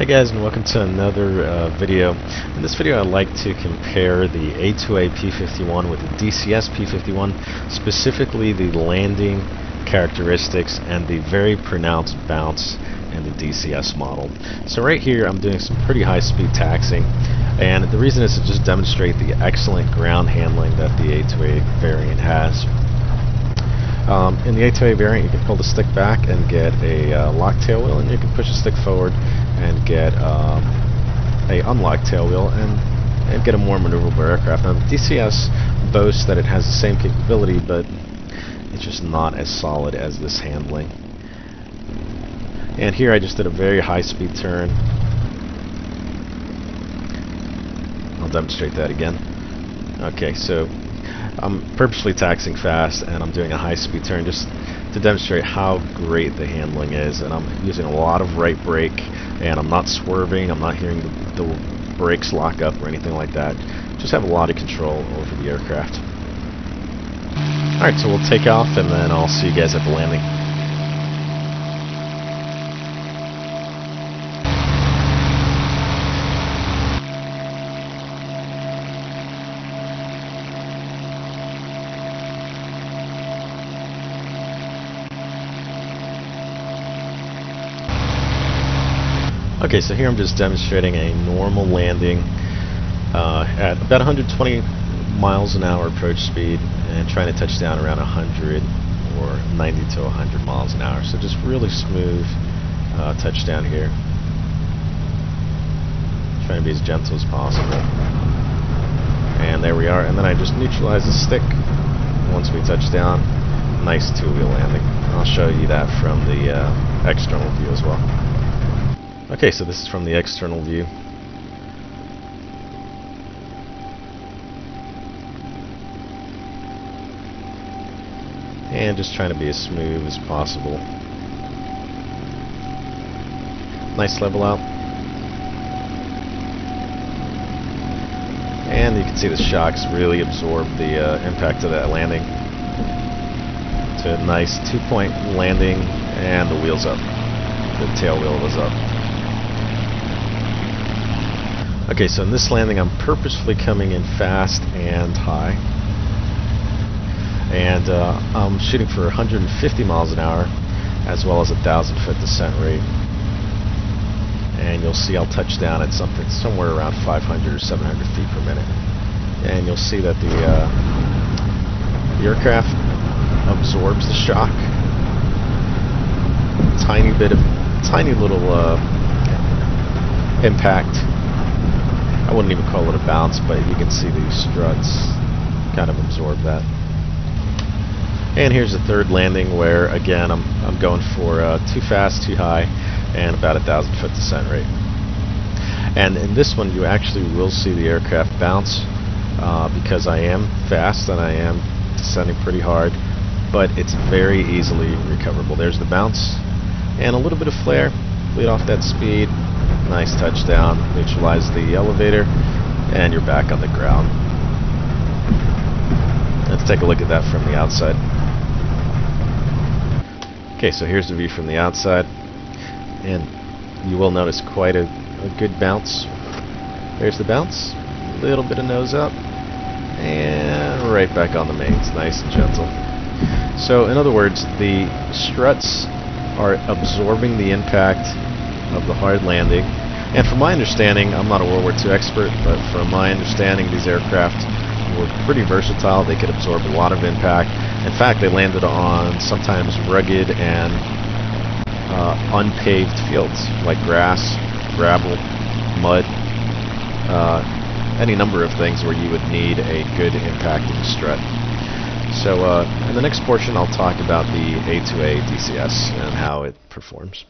Hey guys, and welcome to another video. In this video I'd like to compare the A2A P-51 with the DCS P-51, specifically the landing characteristics and the very pronounced bounce in the DCS model. So right here I'm doing some pretty high speed taxiing, and the reason is to just demonstrate the excellent ground handling that the A2A variant has. In the A2A variant you can pull the stick back and get a locked tail wheel, and you can push the stick forward and get a unlocked tail wheel and get a more maneuverable aircraft. Now the DCS boasts that it has the same capability, but it's just not as solid as this handling. And here I just did a very high speed turn. I'll demonstrate that again. Okay, so I'm purposely taxiing fast and I'm doing a high speed turn just to demonstrate how great the handling is, and I'm using a lot of right brake, and I'm not swerving, I'm not hearing the brakes lock up or anything like that. Just have a lot of control over the aircraft. Alright, so we'll take off and then I'll see you guys at the landing. Okay, so here I'm just demonstrating a normal landing at about 120 miles an hour approach speed and trying to touch down around 100 or 90 to 100 miles an hour. So just really smooth touchdown here. Trying to be as gentle as possible. And there we are. And then I just neutralize the stick once we touch down. Nice two-wheel landing. I'll show you that from the external view as well. Okay, so this is from the external view. And just trying to be as smooth as possible. Nice level out. And you can see the shocks really absorb the impact of that landing. It's a nice 2-point landing, and the wheel's up. The tail wheel was up. Okay, so in this landing I'm purposefully coming in fast and high, and I'm shooting for 150 miles an hour as well as a 1,000-foot descent rate, and you'll see I'll touch down at somewhere around 500 or 700 feet per minute, and you'll see that the aircraft absorbs the shock. Tiny little impact. I wouldn't even call it a bounce, but you can see these struts kind of absorb that. And here's the third landing where, again, I'm going for too fast, too high, and about a 1,000-foot descent rate. And in this one, you actually will see the aircraft bounce because I am fast and I am descending pretty hard, but it's very easily recoverable. There's the bounce and a little bit of flare. Lead off that speed. Nice touchdown, neutralize the elevator, and you're back on the ground. Let's take a look at that from the outside. Okay, so here's the view from the outside, and you will notice quite a good bounce. There's the bounce, a little bit of nose up, and right back on the mains, nice and gentle. So in other words, the struts are absorbing the impact of the hard landing. And from my understanding, I'm not a World War II expert, but from my understanding, these aircraft were pretty versatile. They could absorb a lot of impact. In fact, they landed on sometimes rugged and unpaved fields, like grass, gravel, mud, any number of things where you would need a good impacting strut. So in the next portion, I'll talk about the A2A DCS and how it performs.